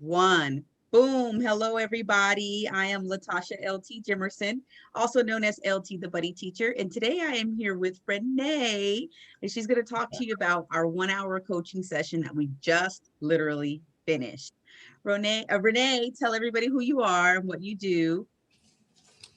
one. Boom. Hello, everybody. I am Latasha LT Jimerson, also known as LT the Buddy Teacher. And today I am here with Renee, and she's going to talk to you about our 1 hour coaching session that we just literally finished. Renee, tell everybody who you are and what you do.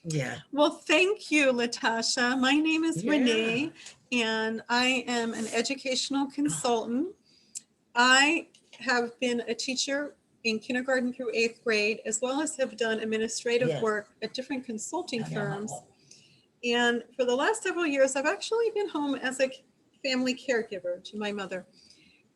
Yeah. Well, thank you, Latasha. My name is Yeah. Renee, and I am an educational consultant. I have been a teacher in kindergarten through 8th grade, as well as have done administrative work at different consulting firms. And for the last several years, I've actually been home as a family caregiver to my mother.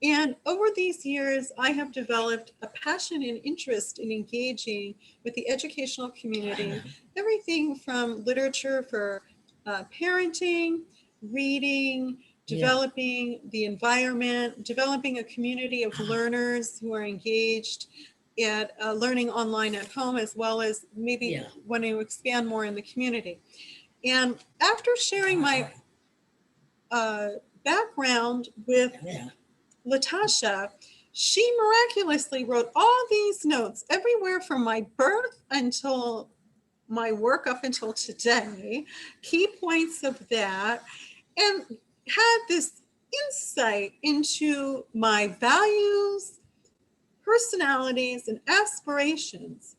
And over these years, I have developed a passion and interest in engaging with the educational community, everything from literature for parenting, reading, developing the environment, developing a community of learners who are engaged at learning online at home, as well as maybe wanting to expand more in the community. And after sharing my background with Latasha, she miraculously wrote all these notes everywhere from my birth until my work up until today, key points of that, and had this insight into my values, personalities, and aspirations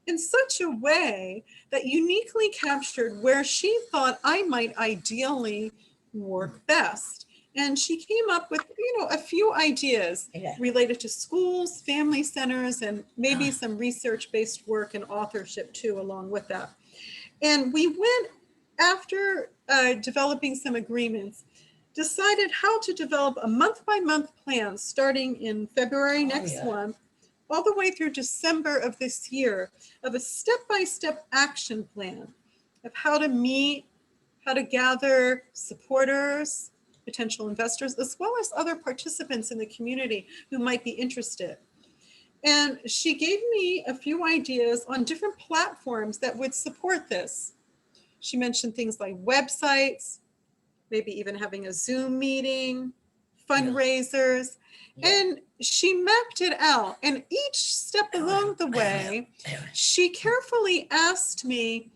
in such a way that uniquely captured where she thought I might ideally work best. And she came up with, a few ideas related to schools, family centers, and maybe some research-based work and authorship too, along with that. And we went, after developing some agreements, decided how to develop a month-by-month plan starting in February next month, all the way through December of this year, of a step-by-step action plan of how to meet, how to gather supporters, potential investors, as well as other participants in the community who might be interested. And she gave me a few ideas on different platforms that would support this. She mentioned things like websites, maybe even having a Zoom meeting, fundraisers, and she mapped it out. And each step along the way, she carefully asked me,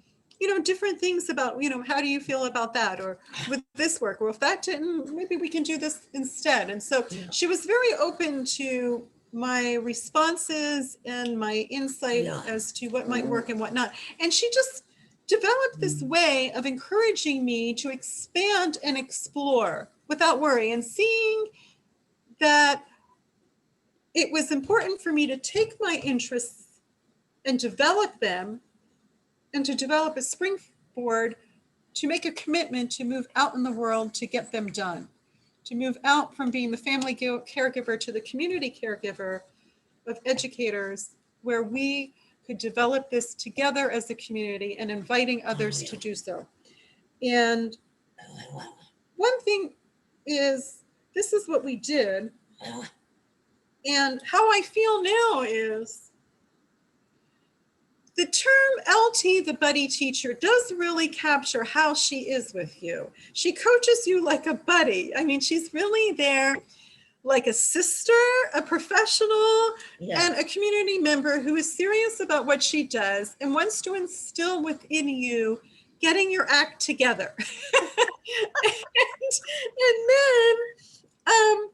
different things about, how do you feel about that? Or with this work, or if that didn't, maybe we can do this instead. And so she was very open to my responses and my insight as to what might work and what not. And she just developed this way of encouraging me to expand and explore without worry, and seeing that it was important for me to take my interests and develop them, and to develop a springboard to make a commitment to move out in the world to get them done, to move out from being the family caregiver to the community caregiver of educators, where we could develop this together as a community and inviting others to do so. And one thing is, this is what we did. And how I feel now is, the term LT, the buddy teacher, does really capture how she is with you. She coaches you like a buddy. I mean, she's really there like a sister, a professional, and a community member who is serious about what she does and wants to instill within you getting your act together. and then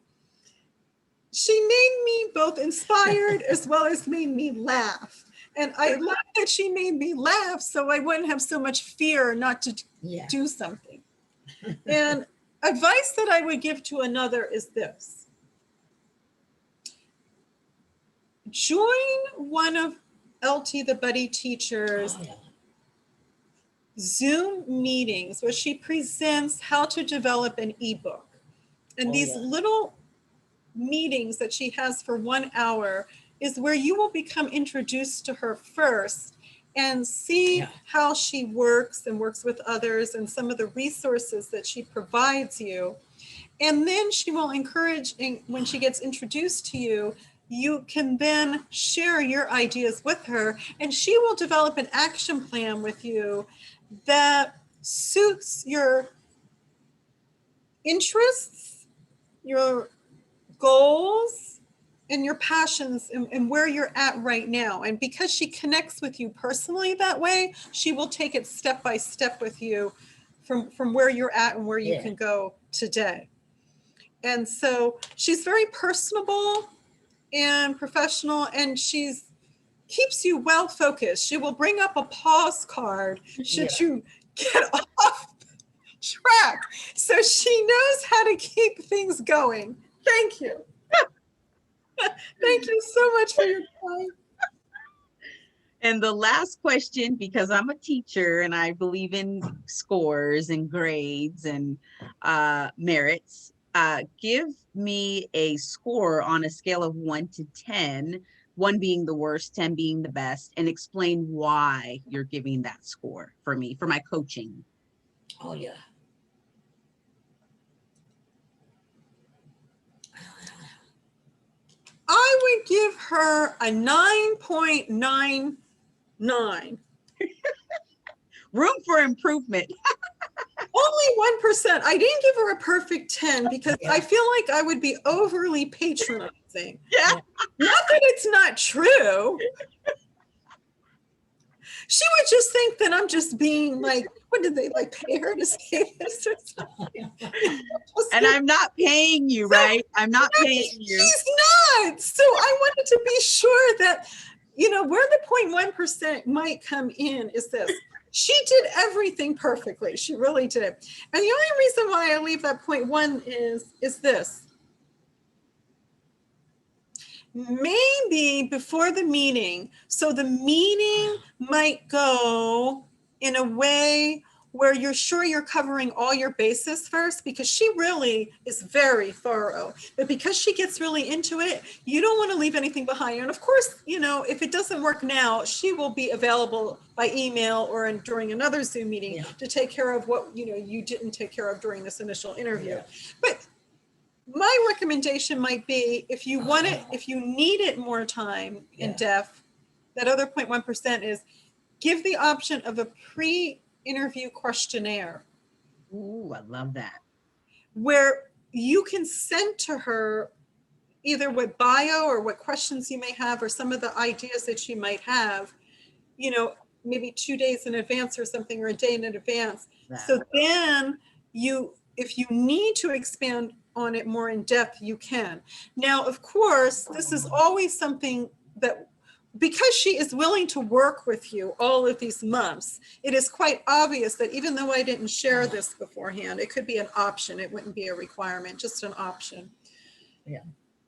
she made me both inspired as well as made me laugh. And I love that she made me laugh so I wouldn't have so much fear not to do something. And advice that I would give to another is this. Join one of LT the Buddy Teacher's Zoom meetings where she presents how to develop an ebook. And these little meetings that she has for 1 hour is where you will become introduced to her first and see how she works and works with others and some of the resources that she provides you. And then she will encourage, when she gets introduced to you, you can then share your ideas with her, and she will develop an action plan with you that suits your interests, your goals, and your passions and where you're at right now. And because she connects with you personally that way, she will take it step by step with you from where you're at and where you can go today. And so she's very personable and professional, and she's keeps you well focused. She will bring up a pause card should you get off track. So she knows how to keep things going. Thank you. Thank you so much for your time. And the last question, because I'm a teacher and I believe in scores and grades and merits, give me a score on a scale of 1 to 10, 1 being the worst, 10 being the best, and explain why you're giving that score for me, for my coaching. Oh, yeah. I would give her a 9.99. Room for improvement. Only 1%. I didn't give her a perfect 10 because I feel like I would be overly patronizing. Yeah. Not that it's not true. She would just think that I'm just being like, what did they like pay her to say this or something? And I'm not paying you, right? I'm not paying you. She's not. So I wanted to be sure that, where the 0.1% might come in is this. She did everything perfectly. She really did. And the only reason why I leave that 0.1 is this. Maybe before the meeting. So the meeting might go in a way where you're sure you're covering all your bases first, because she really is very thorough. But because she gets really into it, you don't want to leave anything behind. And of course, if it doesn't work now, she will be available by email or during another Zoom meeting to take care of what you didn't take care of during this initial interview. But my recommendation might be, if you want it, if you need it more time in depth, that other 0.1% is give the option of a pre-interview questionnaire. Ooh, I love that. Where you can send to her either what bio or what questions you may have, or some of the ideas that you might have, maybe 2 days in advance or something, or a day in advance. So then if you need to expand on it more in depth, you can. Now, of course, this is always something that, because she is willing to work with you all of these months, it is quite obvious that even though I didn't share this beforehand, it could be an option. It wouldn't be a requirement, just an option.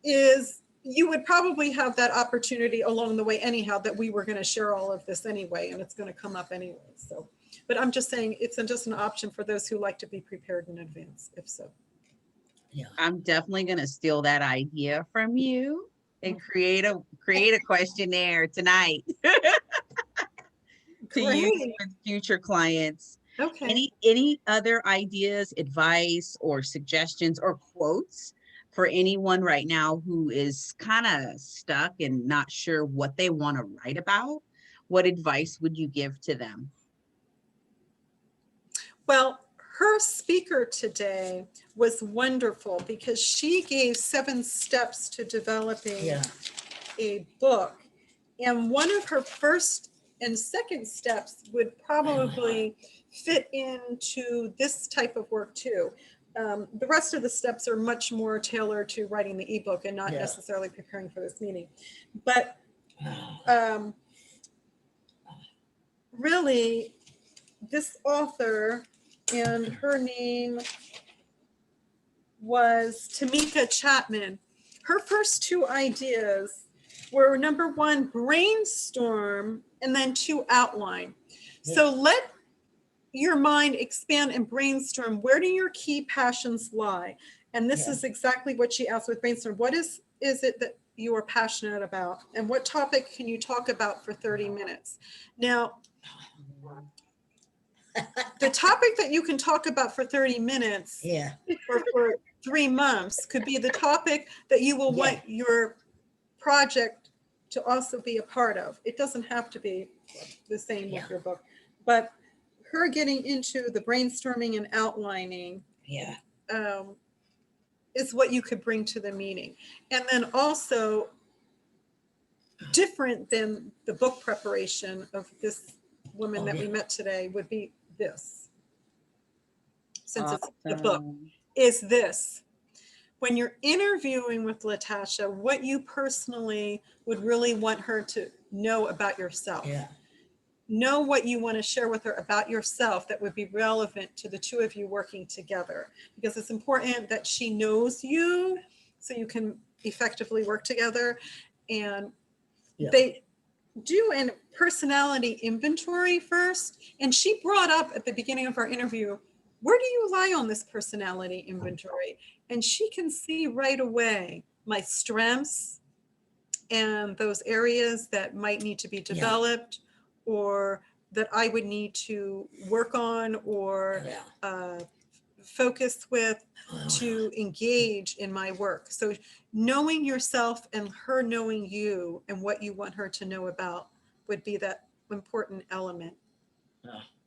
Is you would probably have that opportunity along the way anyhow, that we were going to share all of this anyway, and it's going to come up anyway. So, but I'm just saying it's just an option for those who like to be prepared in advance, if so. I'm definitely going to steal that idea from you and create a questionnaire tonight to use with future clients. Okay. Any other ideas, advice, or suggestions or quotes for anyone right now who is kind of stuck and not sure what they want to write about? What advice would you give to them? Well, her speaker today was wonderful because she gave 7 steps to developing a book. And one of her first and second steps would probably fit into this type of work too. The rest of the steps are much more tailored to writing the ebook and not necessarily preparing for this meeting. But really, this author, and her name was Tamika Chapman. Her first 2 ideas were, number 1, brainstorm, and then 2, outline. So let your mind expand and brainstorm. Where do your key passions lie? And this is exactly what she asked with brainstorm. What is it that you are passionate about? And what topic can you talk about for 30 minutes? Now, the topic that you can talk about for 30 minutes or for 3 months could be the topic that you will want your project to also be a part of. It doesn't have to be the same with your book, but her getting into the brainstorming and outlining is what you could bring to the meeting. And then also different than the book preparation of this woman Oh, that we yeah. met today would be this. Since it's the book, Awesome. is this. When you're interviewing with Latasha, what you personally would really want her to know about yourself. Yeah. Know what you want to share with her about yourself that would be relevant to the two of you working together, because it's important that she knows you so you can effectively work together. And Yeah. they do a personality inventory first. And she brought up at the beginning of our interview, where do you lie on this personality inventory? And she can see right away my strengths and those areas that might need to be developed, or that I would need to work on or focus with to engage in my work. So knowing yourself and her knowing you and what you want her to know about would be that important element.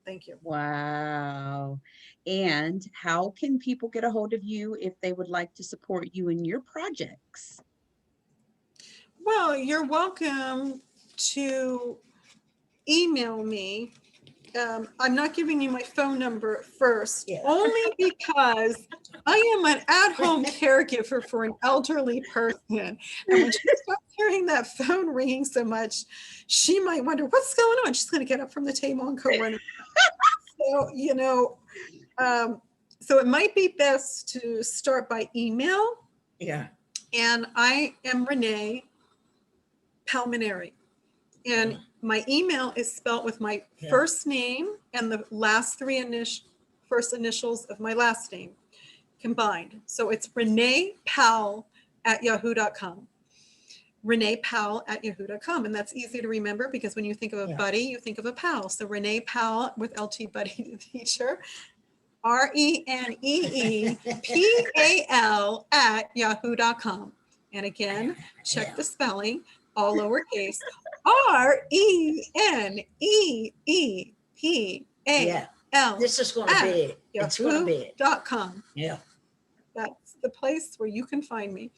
Thank you. Wow. And how can people get a hold of you if they would like to support you in your projects? Well, you're welcome to email me. I'm not giving you my phone number first, only because I am an at-home caregiver for an elderly person. And when she starts hearing that phone ringing so much, she might wonder, what's going on? She's going to get up from the table and go running. So, so it might be best to start by email. Yeah. And I am Renee Palmineri. And my email is spelled with my first name and the last three first initials of my last name combined. So it's reneepowell@yahoo.com. reneepowell@yahoo.com. And that's easy to remember because when you think of a buddy, you think of a pal. So Renee Powell with LT Buddy the Teacher, RENEEPAL@yahoo.com. And again, check the spelling, all lowercase, RENEEPAL. This is going to be, it's going to be. Yahoo.com. Yeah. That's the place where you can find me.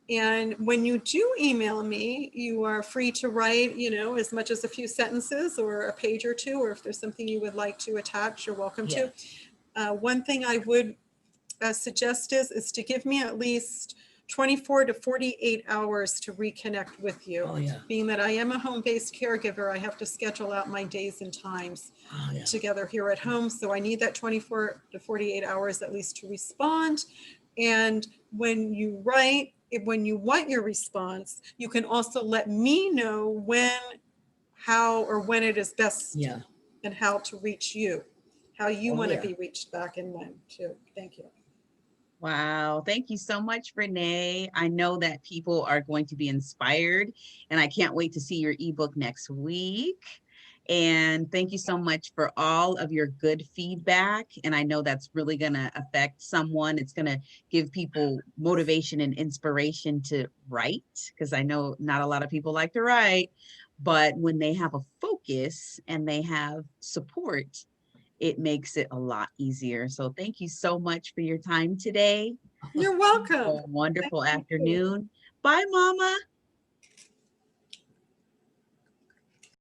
And when you do email me, you are free to write, as much as a few sentences or a page or two, or if there's something you would like to attach, you're welcome to. One thing I would suggest is to give me at least 24 to 48 hours to reconnect with you. Being that I am a home-based caregiver, I have to schedule out my days and times together here at home. So I need that 24 to 48 hours at least to respond. And when you write, when you want your response, you can also let me know when, how, or when it is best and how to reach you, how you want to be reached back and when too. Thank you. Wow. Thank you so much, Renee. I know that people are going to be inspired, and I can't wait to see your ebook next week. And thank you so much for all of your good feedback. And I know that's really going to affect someone. It's going to give people motivation and inspiration to write, because I know not a lot of people like to write, but when they have a focus and they have support, it makes it a lot easier. So thank you so much for your time today. You're welcome. A wonderful afternoon. Bye, Mama.